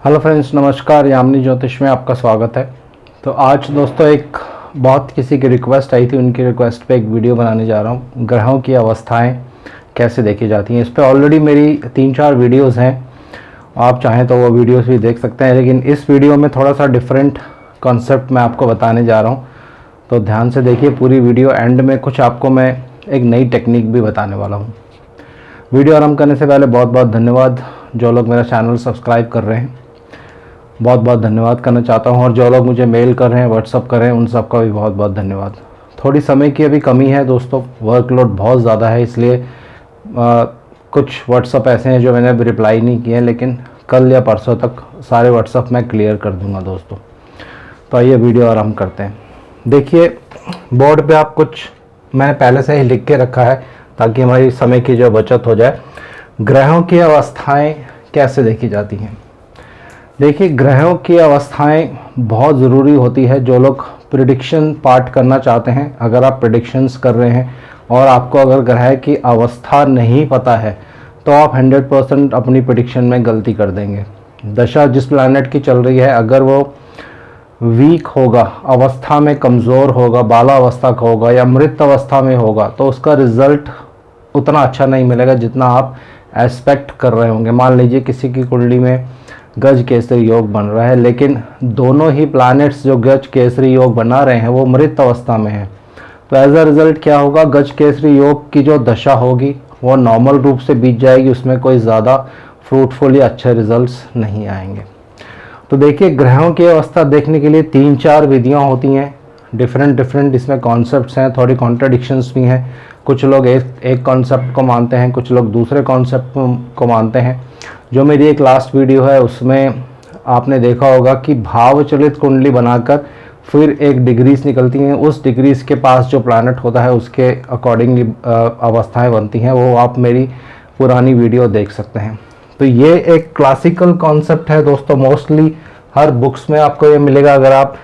Hello friends, नमस्कार। यामिनी ज्योतिष में आपका स्वागत है। तो आज दोस्तों एक बहुत किसी की रिक्वेस्ट आई थी, उनकी रिक्वेस्ट पे एक वीडियो बनाने जा रहा हूँ। ग्रहों की अवस्थाएं कैसे देखी जाती हैं। इस पर ऑलरेडी मेरी 3-4 वीडियोस हैं, आप चाहें तो वो वीडियोस भी देख सकते हैं। लेकिन इस वीडियो में थोड़ा सा डिफरेंट कॉन्सेप्ट मैं आपको बताने जा रहा हूँ, तो ध्यान से देखिए पूरी वीडियो। एंड में कुछ आपको मैं एक नई टेक्निक भी बताने वाला हूँ। वीडियो आरंभ करने से पहले बहुत बहुत धन्यवाद जो लोग मेरा चैनल सब्सक्राइब कर रहे हैं, बहुत बहुत धन्यवाद करना चाहता हूं। और जो लोग मुझे मेल कर रहे हैं, व्हाट्सअप कर रहे हैं, उन सब का भी बहुत बहुत धन्यवाद। थोड़ी समय की अभी कमी है दोस्तों, वर्कलोड बहुत ज़्यादा है, इसलिए कुछ व्हाट्सअप ऐसे हैं जो मैंने अभी रिप्लाई नहीं किए हैं, लेकिन कल या परसों तक सारे व्हाट्सअप मैं क्लियर कर दूंगा दोस्तों। तो आइए वीडियो आरम्भ करते हैं। देखिए बोर्ड पे आप कुछ मैंने पहले से ही लिख के रखा है ताकि हमारी समय की जो बचत हो जाए। ग्रहों की अवस्थाएँ कैसे देखी जाती हैं। देखिए ग्रहों की अवस्थाएं बहुत ज़रूरी होती है। जो लोग प्रिडिक्शन पार्ट करना चाहते हैं, अगर आप प्रिडिक्शंस कर रहे हैं और आपको अगर ग्रह की अवस्था नहीं पता है तो आप 100% अपनी प्रिडिक्शन में गलती कर देंगे। दशा जिस प्लैनेट की चल रही है, अगर वो वीक होगा, अवस्था में कमज़ोर होगा, बाला अवस्था का होगा या मृत अवस्था में होगा, तो उसका रिज़ल्ट उतना अच्छा नहीं मिलेगा जितना आप एक्सपेक्ट कर रहे होंगे। मान लीजिए किसी की कुंडली में गज केसरी योग बन रहा है, लेकिन दोनों ही प्लैनेट्स जो गज केसरी योग बना रहे हैं वो मृत अवस्था में है, तो एज अ रिज़ल्ट क्या होगा, गज केसरी योग की जो दशा होगी वो नॉर्मल रूप से बीत जाएगी, उसमें कोई ज़्यादा फ्रूटफुल या अच्छे रिजल्ट्स नहीं आएंगे। तो देखिए ग्रहों की अवस्था देखने के लिए 3-4 विधियाँ होती हैं, डिफरेंट इसमें कॉन्सेप्ट्स हैं, थोड़ी कॉन्ट्रडिक्शंस भी हैं। कुछ लोग एक कॉन्सेप्ट को मानते हैं, कुछ लोग दूसरे कॉन्सेप्ट को मानते हैं। जो मेरी एक लास्ट वीडियो है उसमें आपने देखा होगा कि भाव चलित कुंडली बनाकर फिर एक डिग्रीज निकलती हैं, उस डिग्रीज के पास जो प्लैनेट होता है उसके अकॉर्डिंगली अवस्थाएं बनती हैं, वो आप मेरी पुरानी वीडियो देख सकते हैं। तो ये एक क्लासिकल कॉन्सेप्ट है दोस्तों, मोस्टली हर बुक्स में आपको ये मिलेगा। अगर आप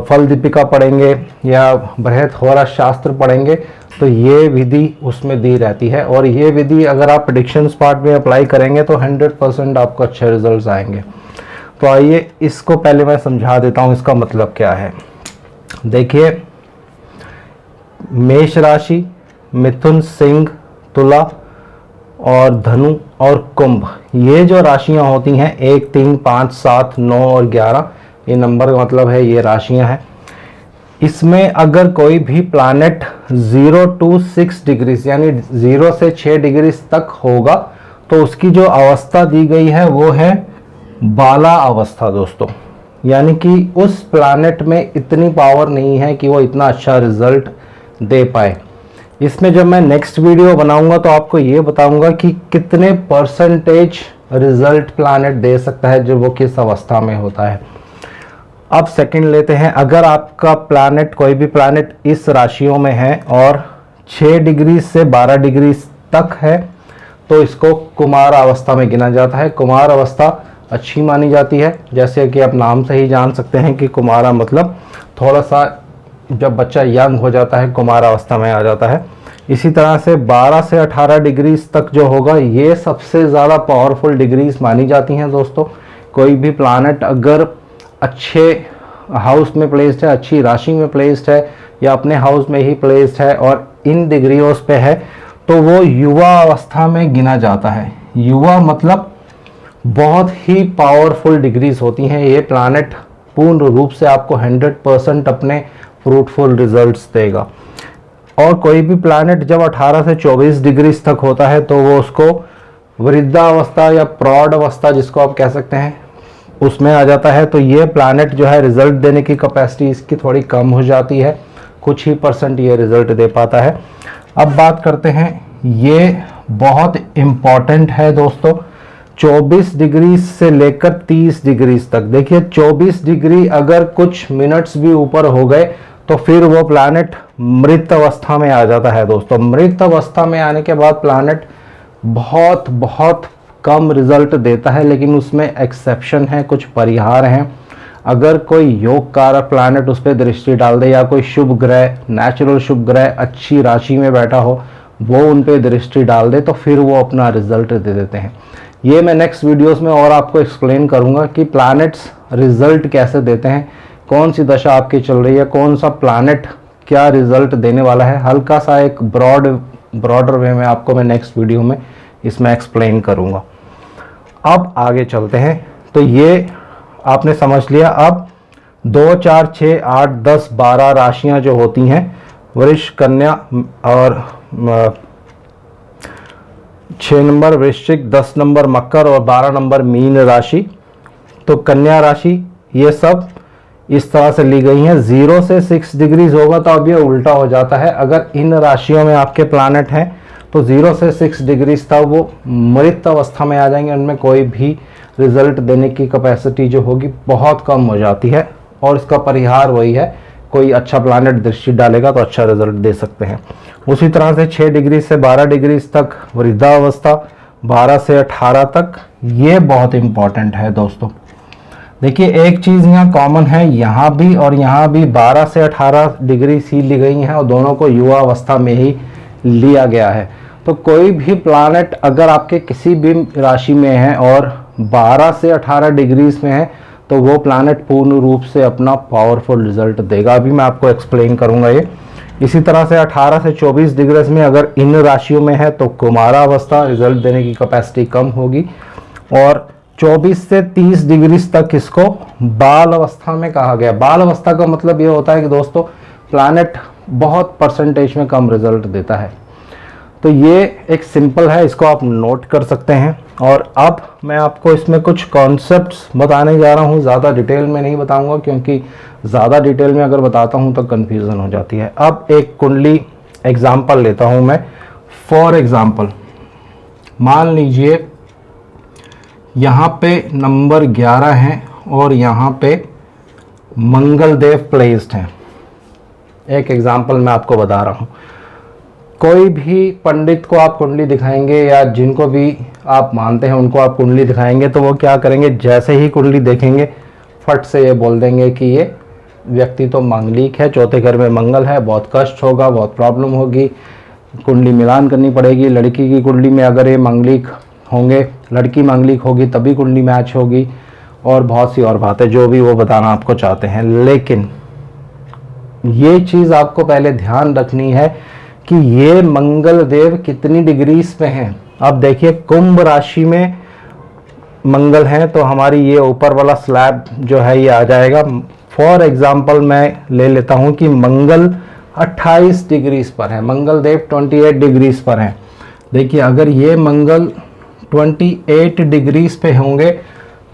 फल दीपिका पढ़ेंगे या बृहत होरा शास्त्र पढ़ेंगे तो ये विधि उसमें दी रहती है, और ये विधि अगर आप प्रेडिक्शंस पार्ट में अप्लाई करेंगे तो 100% आपको अच्छे रिजल्ट्स आएंगे। तो आइए इसको पहले मैं समझा देता हूँ इसका मतलब क्या है। देखिए मेष राशि, मिथुन, सिंह, तुला और धनु और कुंभ, ये जो राशियां होती हैं 1, 3, 5, 7, 9 और 11, ये नंबर का मतलब है ये राशियां हैं। इसमें अगर कोई भी प्लैनेट 0 to 6 डिग्रीज यानी 0 से 6 डिग्रीज तक होगा तो उसकी जो अवस्था दी गई है वो है बाला अवस्था दोस्तों। यानी कि उस प्लैनेट में इतनी पावर नहीं है कि वो इतना अच्छा रिजल्ट दे पाए। इसमें जब मैं नेक्स्ट वीडियो बनाऊंगा तो आपको ये बताऊंगा कि कितने परसेंटेज रिजल्ट प्लैनेट दे सकता है जब वो किस अवस्था में होता है। अब सेकंड लेते हैं, अगर आपका प्लैनेट कोई भी प्लैनेट इस राशियों में है और 6 डिग्री से 12 डिग्री तक है तो इसको कुमार अवस्था में गिना जाता है। कुमार अवस्था अच्छी मानी जाती है, जैसे कि आप नाम से ही जान सकते हैं कि कुमारा मतलब थोड़ा सा जब बच्चा यंग हो जाता है कुमार अवस्था में आ जाता है। इसी तरह से 12 से 18 डिग्रीज तक जो होगा ये सबसे ज़्यादा पावरफुल डिग्रीज मानी जाती हैं दोस्तों। कोई भी प्लैनेट अगर अच्छे हाउस में प्लेस्ड है, अच्छी राशि में प्लेस्ड है या अपने हाउस में ही प्लेस्ड है और इन डिग्रियों पे है तो वो युवा अवस्था में गिना जाता है। युवा मतलब बहुत ही पावरफुल डिग्रीज होती हैं। ये प्लैनेट पूर्ण रूप से आपको 100% अपने फ्रूटफुल रिजल्ट्स देगा। और कोई भी प्लैनेट जब 18 से 24 डिग्रीज तक होता है तो वो उसको वृद्धावस्था या प्रौढ़ अवस्था जिसको आप कह सकते हैं उसमें आ जाता है। तो ये प्लैनेट जो है रिजल्ट देने की कैपेसिटी इसकी थोड़ी कम हो जाती है, कुछ ही परसेंट ये रिजल्ट दे पाता है। अब बात करते हैं, ये बहुत इम्पॉर्टेंट है दोस्तों, 24 डिग्री से लेकर 30 डिग्री तक। देखिए 24 डिग्री अगर कुछ मिनट्स भी ऊपर हो गए तो फिर वो प्लैनेट मृत अवस्था में आ जाता है दोस्तों। मृत अवस्था में आने के बाद प्लैनेट बहुत बहुत कम रिजल्ट देता है, लेकिन उसमें एक्सेप्शन है, कुछ परिहार हैं। अगर कोई योग कारक प्लैनेट उस पर दृष्टि डाल दे या कोई शुभ ग्रह, नेचुरल शुभ ग्रह अच्छी राशि में बैठा हो, वो उन पे दृष्टि डाल दे तो फिर वो अपना रिजल्ट दे देते हैं। ये मैं नेक्स्ट वीडियोस में और आपको एक्सप्लेन करूंगा कि प्लैनेट्स रिजल्ट कैसे देते हैं, कौन सी दशा आपकी चल रही है, कौन सा प्लैनेट क्या रिजल्ट देने वाला है। हल्का सा एक ब्रॉडर वे में आपको मैं नेक्स्ट वीडियो में इसमें एक्सप्लेन करूंगा। अब आगे चलते हैं। तो ये आपने समझ लिया। अब 2, 4, 6, 8, 10, 12 राशियां जो होती हैं, वृष, कन्या और 6 नंबर वृश्चिक, 10 नंबर मकर और 12 नंबर मीन राशि। तो कन्या राशि ये सब इस तरह से ली गई हैं। 0 से 6 डिग्रीज होगा तो अब ये उल्टा हो जाता है। अगर इन राशियों में आपके प्लैनेट हैं तो 0 से 6 डिग्रीज तक वो मृत अवस्था में आ जाएंगे, उनमें कोई भी रिजल्ट देने की कैपेसिटी जो होगी बहुत कम हो जाती है। और इसका परिहार वही है, कोई अच्छा प्लैनेट दृष्टि डालेगा तो अच्छा रिजल्ट दे सकते हैं। उसी तरह से 6 डिग्री से 12 डिग्री तक वृद्धावस्था, 12 से 18 तक, ये बहुत इंपॉर्टेंट है दोस्तों। देखिए एक चीज़ यहाँ कॉमन है, यहाँ भी और यहाँ भी 12 से 18 डिग्री सी ली गई हैं और दोनों को युवा अवस्था में ही लिया गया है। तो कोई भी प्लैनेट अगर आपके किसी भी राशि में है और 12 से 18 डिग्रीज में है तो वो प्लैनेट पूर्ण रूप से अपना पावरफुल रिजल्ट देगा। अभी मैं आपको एक्सप्लेन करूंगा ये। इसी तरह से 18 से 24 डिग्रीज में अगर इन राशियों में है तो कुमारा अवस्था, रिजल्ट देने की कैपेसिटी कम होगी। और 24 से 30 डिग्रीज तक इसको बाल अवस्था में कहा गया। बाल अवस्था का मतलब ये होता है कि दोस्तों प्लैनेट बहुत परसेंटेज में कम रिजल्ट देता है। तो ये एक सिंपल है, इसको आप नोट कर सकते हैं। और अब मैं आपको इसमें कुछ कॉन्सेप्ट्स बताने जा रहा हूँ। ज़्यादा डिटेल में नहीं बताऊँगा क्योंकि ज़्यादा डिटेल में अगर बताता हूँ तो कन्फ्यूज़न हो जाती है। अब एक कुंडली एग्जाम्पल लेता हूँ मैं। फॉर एग्ज़ाम्पल मान लीजिए यहाँ पे नंबर 11 है और यहाँ पे मंगल देव प्लेस्ड हैं। एक एग्जाम्पल मैं आपको बता रहा हूँ। कोई भी पंडित को आप कुंडली दिखाएंगे या जिनको भी आप मानते हैं उनको आप कुंडली दिखाएंगे तो वो क्या करेंगे, जैसे ही कुंडली देखेंगे फट से ये बोल देंगे कि ये व्यक्ति तो मांगलिक है, चौथे घर में मंगल है, बहुत कष्ट होगा, बहुत प्रॉब्लम होगी, कुंडली मिलान करनी पड़ेगी। लड़की की कुंडली में अगर ये मांगलिक होंगे, लड़की मांगलिक होगी तभी कुंडली मैच होगी, और बहुत सी और बातें जो भी वो बताना आपको चाहते हैं। लेकिन ये चीज़ आपको पहले ध्यान रखनी है कि ये मंगल देव कितनी डिग्रीज पे हैं। अब देखिए कुंभ राशि में मंगल हैं तो हमारी ये ऊपर वाला स्लैब जो है ये आ जाएगा। फॉर एग्जांपल मैं ले लेता हूँ कि मंगल 28 डिग्रीज पर है, मंगल देव 28 डिग्रीज पर हैं। देखिए अगर ये मंगल 28 डिग्रीज पे होंगे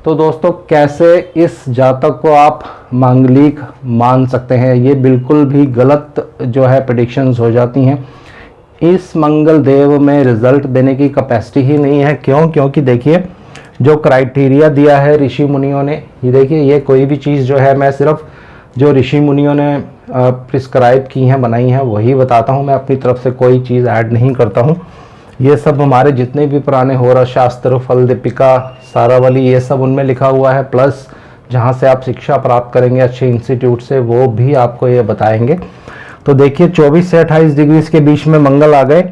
तो दोस्तों कैसे इस जातक को आप मांगलिक मान सकते हैं। ये बिल्कुल भी गलत जो है प्रेडिक्शंस हो जाती हैं। इस मंगल देव में रिजल्ट देने की कैपेसिटी ही नहीं है। क्यों? क्योंकि देखिए जो क्राइटेरिया दिया है ऋषि मुनियों ने, ये देखिए ये कोई भी चीज़ जो है मैं सिर्फ जो ऋषि मुनियों ने प्रिस्क्राइब की हैं, बनाई हैं, वही बताता हूँ। मैं अपनी तरफ से कोई चीज़ ऐड नहीं करता हूँ। ये सब हमारे जितने भी पुराने होरा शास्त्र, फल दीपिका, सारावली, ये सब उनमें लिखा हुआ है। प्लस जहाँ से आप शिक्षा प्राप्त करेंगे अच्छे इंस्टीट्यूट से, वो भी आपको ये बताएंगे। तो देखिए 24 से 28 डिग्री के बीच में मंगल आ गए,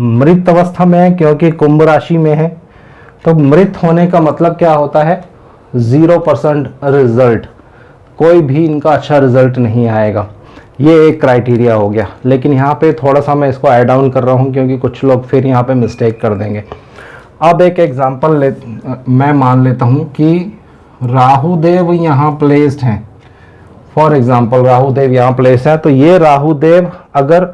मृत अवस्था में है क्योंकि कुंभ राशि में है। तो मृत होने का मतलब क्या होता है? 0% रिजल्ट, कोई भी इनका अच्छा रिजल्ट नहीं आएगा। ये एक क्राइटेरिया हो गया। लेकिन यहाँ पे थोड़ा सा मैं इसको ऐड डाउन कर रहा हूँ क्योंकि कुछ लोग फिर यहाँ पे मिस्टेक कर देंगे। अब एक एग्जांपल मैं मान लेता हूँ कि राहु देव यहाँ प्लेस्ड हैं। फॉर एग्जांपल राहु देव यहाँ प्लेस है, तो ये राहु देव अगर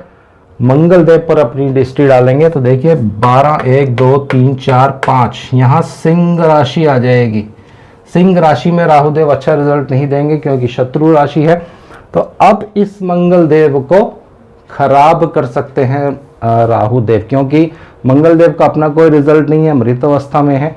मंगल देव पर अपनी दृष्टि डालेंगे तो देखिए 12, 1, 2, 3, 4, 5 यहाँ सिंह राशि आ जाएगी। सिंह राशि में राहु देव अच्छा रिजल्ट नहीं देंगे क्योंकि शत्रु राशि है। तो अब इस मंगल देव को खराब कर सकते हैं राहु देव, क्योंकि मंगल देव का अपना कोई रिजल्ट नहीं है, मृत अवस्था में है।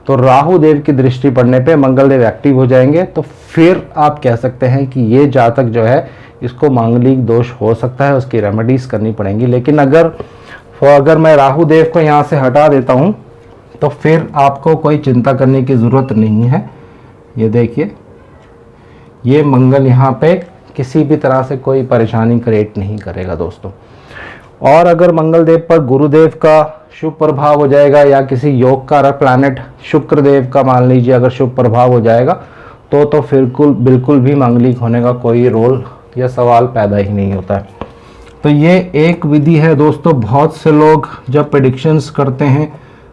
तो राहु देव की दृष्टि पड़ने पे मंगल देव एक्टिव हो जाएंगे। तो फिर आप कह सकते हैं कि ये जातक जो है इसको मांगलिक दोष हो सकता है, उसकी रेमेडीज करनी पड़ेंगी। लेकिन अगर मैं राहु देव को यहाँ से हटा देता हूँ तो फिर आपको कोई चिंता करने की ज़रूरत नहीं है। ये देखिए ये मंगल यहाँ पे किसी भी तरह से कोई परेशानी क्रिएट नहीं करेगा दोस्तों। और अगर मंगल देव पर गुरुदेव का शुभ प्रभाव हो जाएगा या किसी योग कारक प्लैनेट शुक्र देव का मान लीजिए अगर शुभ प्रभाव हो जाएगा तो फिर बिल्कुल भी मांगलिक होने का कोई रोल या सवाल पैदा ही नहीं होता है। तो ये एक विधि है दोस्तों। बहुत से लोग जब प्रेडिक्शंस करते हैं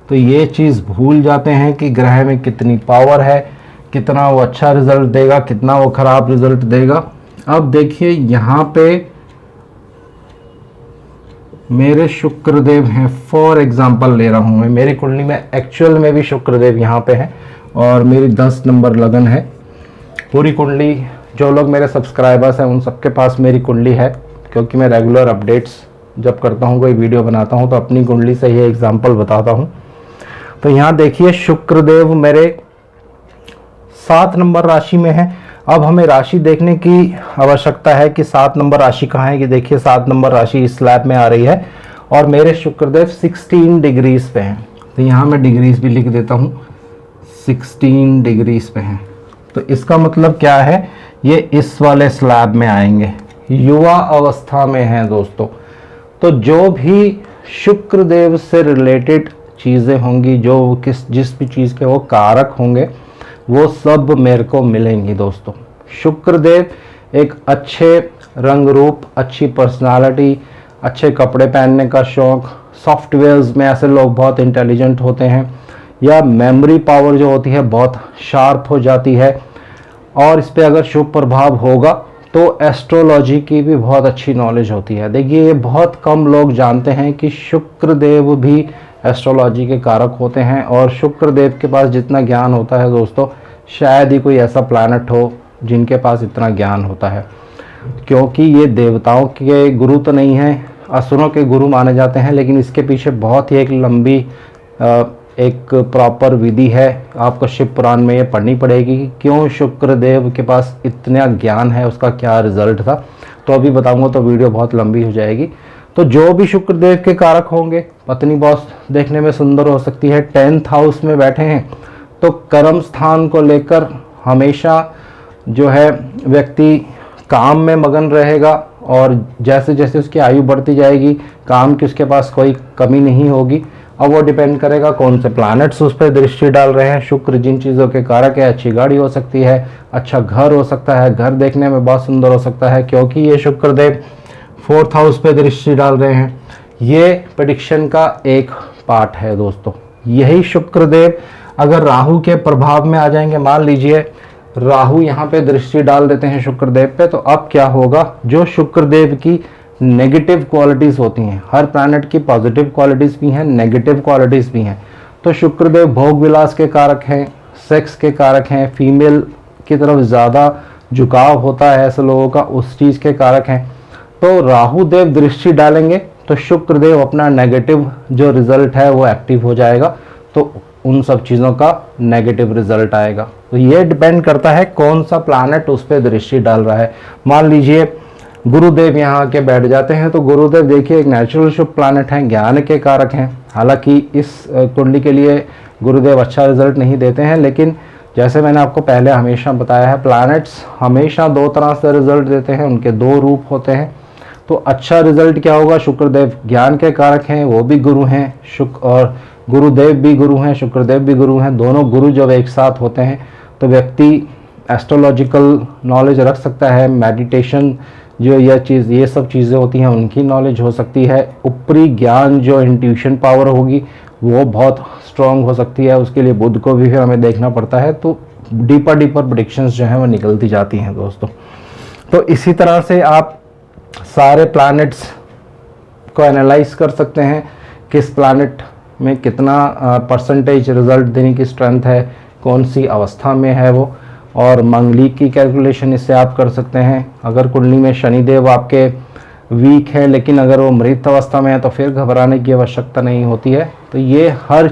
तो ये चीज़ भूल जाते हैं कि ग्रह में कितनी पावर है, कितना वो अच्छा रिजल्ट देगा, कितना वो खराब रिजल्ट देगा। अब देखिए यहाँ पे मेरे शुक्रदेव हैं, फॉर एग्जांपल ले रहा हूँ मैं, मेरी कुंडली में एक्चुअल में भी शुक्रदेव यहाँ पे हैं और मेरी 10 नंबर लगन है। पूरी कुंडली जो लोग मेरे सब्सक्राइबर्स हैं उन सबके पास मेरी कुंडली है, क्योंकि मैं रेगुलर अपडेट्स जब करता हूँ, कोई वीडियो बनाता हूँ तो अपनी कुंडली से ये एग्जांपल बताता हूँ। तो यहाँ देखिए शुक्रदेव मेरे 7 नंबर राशि में है। अब हमें राशि देखने की आवश्यकता है कि 7 नंबर राशि कहाँ है। कि देखिए 7 नंबर राशि इस स्लैब में आ रही है और मेरे शुक्रदेव 16 डिग्रीज पे हैं। तो यहाँ मैं डिग्रीज भी लिख देता हूँ, 16 डिग्रीज पे हैं। तो इसका मतलब क्या है, ये इस वाले स्लैब में आएंगे, युवा अवस्था में हैं दोस्तों। तो जो भी शुक्रदेव से रिलेटेड चीज़ें होंगी, जो जिस भी चीज़ के वो कारक होंगे, वो सब मेरे को मिलेंगी दोस्तों। शुक्रदेव एक अच्छे रंग रूप, अच्छी पर्सनालिटी, अच्छे कपड़े पहनने का शौक़, सॉफ्टवेयर्स में ऐसे लोग बहुत इंटेलिजेंट होते हैं, या मेमोरी पावर जो होती है बहुत शार्प हो जाती है। और इस पे अगर शुभ प्रभाव होगा तो एस्ट्रोलॉजी की भी बहुत अच्छी नॉलेज होती है। देखिए ये बहुत कम लोग जानते हैं कि शुक्रदेव भी एस्ट्रोलॉजी के कारक होते हैं, और शुक्रदेव के पास जितना ज्ञान होता है दोस्तों, शायद ही कोई ऐसा प्लैनेट हो जिनके पास इतना ज्ञान होता है। क्योंकि ये देवताओं के गुरु तो नहीं हैं, असुरों के गुरु माने जाते हैं, लेकिन इसके पीछे बहुत ही एक लंबी एक प्रॉपर विधि है। आपको शिव पुराण में ये पढ़नी पड़ेगी कि क्यों शुक्रदेव के पास इतना ज्ञान है, उसका क्या रिजल्ट था। तो अभी बताऊंगा तो वीडियो बहुत लंबी हो जाएगी। तो जो भी शुक्रदेव के कारक होंगे, पत्नी बॉस देखने में सुंदर हो सकती है, 10th हाउस में बैठे हैं तो कर्म स्थान को लेकर हमेशा जो है व्यक्ति काम में मगन रहेगा, और जैसे जैसे उसकी आयु बढ़ती जाएगी काम की उसके पास कोई कमी नहीं होगी। अब वो डिपेंड करेगा कौन से प्लैनेट्स उस पर दृष्टि डाल रहे हैं। शुक्र जिन चीज़ों के कारक है, अच्छी गाड़ी हो सकती है, अच्छा घर हो सकता है, घर देखने में बहुत सुंदर हो सकता है, क्योंकि ये शुक्रदेव 4th हाउस पे दृष्टि डाल रहे हैं। ये प्रेडिक्शन का एक पार्ट है दोस्तों। यही शुक्रदेव अगर राहु के प्रभाव में आ जाएंगे, मान लीजिए राहु यहाँ पे दृष्टि डाल देते हैं शुक्रदेव पे, तो अब क्या होगा, जो शुक्रदेव की नेगेटिव क्वालिटीज़ होती हैं, हर प्लैनेट की पॉजिटिव क्वालिटीज़ भी हैं, नेगेटिव क्वालिटीज़ भी हैं। तो शुक्रदेव भोग विलास के कारक हैं, सेक्स के कारक हैं, फीमेल की तरफ ज़्यादा झुकाव होता है ऐसे लोगों का, उस चीज़ के कारक हैं। तो राहु देव दृष्टि डालेंगे तो शुक्रदेव अपना नेगेटिव जो रिजल्ट है वो एक्टिव हो जाएगा, तो उन सब चीज़ों का नेगेटिव रिजल्ट आएगा। तो ये डिपेंड करता है कौन सा प्लैनेट उस पर दृष्टि डाल रहा है। मान लीजिए गुरुदेव यहाँ आके बैठ जाते हैं, तो गुरुदेव देखिए एक नेचुरल शुभ प्लैनेट हैं, ज्ञान के कारक हैं। हालांकि इस कुंडली के लिए गुरुदेव अच्छा रिजल्ट नहीं देते हैं, लेकिन जैसे मैंने आपको पहले हमेशा बताया है, प्लैनेट्स हमेशा 2 तरह से रिजल्ट देते हैं, उनके 2 रूप होते हैं। तो अच्छा रिजल्ट क्या होगा, शुक्रदेव ज्ञान के कारक हैं, वो भी गुरु हैं, और गुरुदेव भी गुरु हैं, शुक्रदेव भी गुरु हैं। दोनों गुरु जब एक साथ होते हैं तो व्यक्ति एस्ट्रोलॉजिकल नॉलेज रख सकता है, मेडिटेशन जो ये सब चीज़ें होती हैं उनकी नॉलेज हो सकती है, ऊपरी ज्ञान जो इंट्यूशन पावर होगी वो बहुत स्ट्रॉन्ग हो सकती है। उसके लिए बुध को भी फिर हमें देखना पड़ता है, तो डीपर प्रेडिक्शंस जो हैं वो निकलती जाती हैं दोस्तों। तो इसी तरह से आप सारे प्लैनेट्स को एनालाइज कर सकते हैं, किस प्लैनेट में कितना परसेंटेज रिजल्ट देने की स्ट्रेंथ है, कौन सी अवस्था में है वो, और मंगलिक की कैलकुलेशन इससे आप कर सकते हैं। अगर कुंडली में शनिदेव आपके वीक है लेकिन अगर वो मृत अवस्था में है तो फिर घबराने की आवश्यकता नहीं होती है। तो ये हर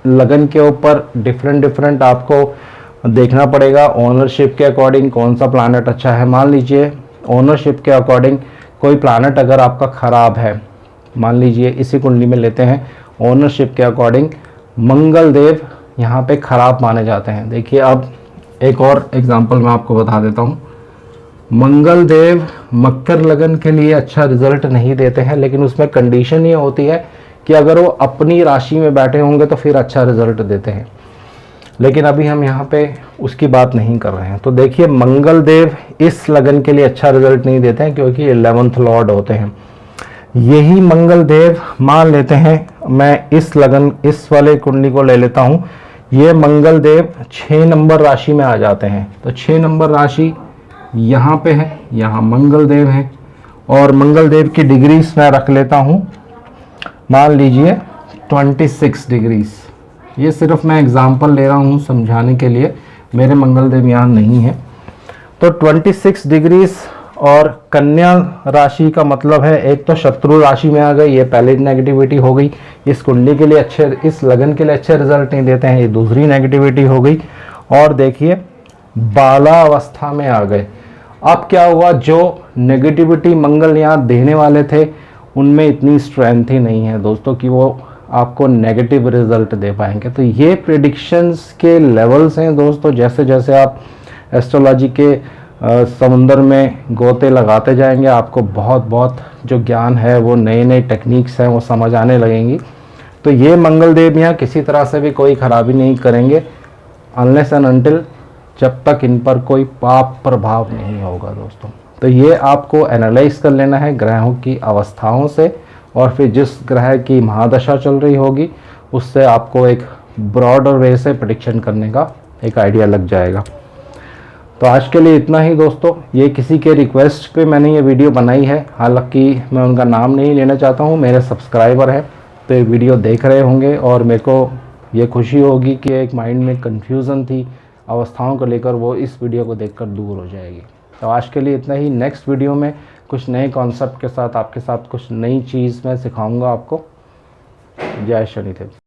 लगन के ऊपर डिफरेंट आपको देखना पड़ेगा, ओनरशिप के अकॉर्डिंग कौन सा प्लैनेट अच्छा है। मान लीजिए ओनरशिप के अकॉर्डिंग कोई प्लैनेट अगर आपका ख़राब है, मान लीजिए इसी कुंडली में लेते हैं, ओनरशिप के अकॉर्डिंग मंगल देव यहाँ पे ख़राब माने जाते हैं। देखिए अब एक और एग्जांपल मैं आपको बता देता हूँ। मंगल देव मकर लगन के लिए अच्छा रिजल्ट नहीं देते हैं, लेकिन उसमें कंडीशन ये होती है कि अगर वो अपनी राशि में बैठे होंगे तो फिर अच्छा रिजल्ट देते हैं, लेकिन अभी हम यहाँ पे उसकी बात नहीं कर रहे हैं। तो देखिए मंगल देव इस लगन के लिए अच्छा रिजल्ट नहीं देते हैं क्योंकि 11th लॉर्ड होते हैं। यही मंगल देव मान लेते हैं, मैं इस लगन इस वाले कुंडली को ले लेता हूँ, ये मंगल देव 6 नंबर राशि में आ जाते हैं। तो 6 नंबर राशि यहाँ पे है, यहाँ मंगल देव है, और मंगल देव की डिग्रीज मैं रख लेता हूँ, मान लीजिए 26 डिग्रीज। ये सिर्फ मैं एग्जांपल ले रहा हूँ समझाने के लिए, मेरे मंगल देव यहाँ नहीं है। तो 26 डिग्रीज और कन्या राशि का मतलब है एक तो शत्रु राशि में आ गई, ये पहली नेगेटिविटी हो गई, इस कुंडली के लिए अच्छे, इस लगन के लिए अच्छे रिजल्ट नहीं देते हैं, ये दूसरी नेगेटिविटी हो गई। और देखिए बाला अवस्था में आ गए। अब क्या हुआ, जो नेगेटिविटी मंगल यहाँ देने वाले थे उनमें इतनी स्ट्रेंथ ही नहीं है दोस्तों कि वो आपको नेगेटिव रिजल्ट दे पाएंगे। तो ये प्रेडिक्शंस के लेवल्स हैं दोस्तों, जैसे जैसे आप एस्ट्रोलॉजी के समुंदर में गोते लगाते जाएंगे आपको बहुत बहुत जो ज्ञान है, वो नए नए टेक्निक्स हैं वो समझ आने लगेंगी। तो ये मंगल देव यहाँ किसी तरह से भी कोई खराबी नहीं करेंगे अनलेस एंड अनटिल, जब तक इन पर कोई पाप प्रभाव नहीं होगा दोस्तों। तो ये आपको एनालाइज कर लेना है ग्रहों की अवस्थाओं से, और फिर जिस ग्रह की महादशा चल रही होगी उससे आपको एक ब्रॉडर वे से प्रेडिक्शन करने का एक आइडिया लग जाएगा। तो आज के लिए इतना ही दोस्तों, ये किसी के रिक्वेस्ट पे मैंने ये वीडियो बनाई है, हालांकि मैं उनका नाम नहीं लेना चाहता हूँ, मेरे सब्सक्राइबर हैं तो ये वीडियो देख रहे होंगे, और मेरे को ये खुशी होगी कि एक माइंड में कन्फ्यूज़न थी अवस्थाओं को लेकर, वो इस वीडियो को देखकर दूर हो जाएगी। तो आज के लिए इतना ही। नेक्स्ट वीडियो में कुछ नए कॉन्सेप्ट के साथ आपके साथ कुछ नई चीज़ मैं सिखाऊंगा आपको। जय शनिदेव।